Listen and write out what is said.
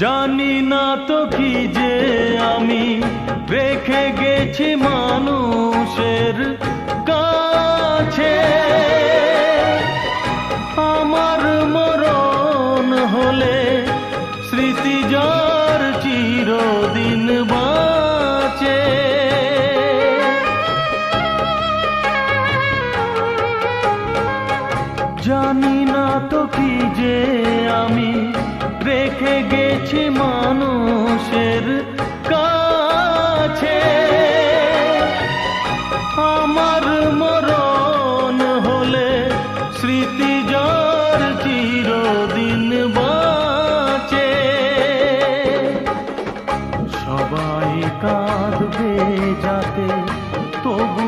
জানি না তো কি যে আমি রেখে গেছি মানুষের কাছে। আমার মরণ হলে স্মৃতি যার চিরদিন বাঁচে। জানি না তো কি যে আমি রেখে গেছি মানুষের কাছে। আমার মরণ হলে স্মৃতি যার চিরদিন বাঁচে। সবাই কাঁদবে যাতে তবু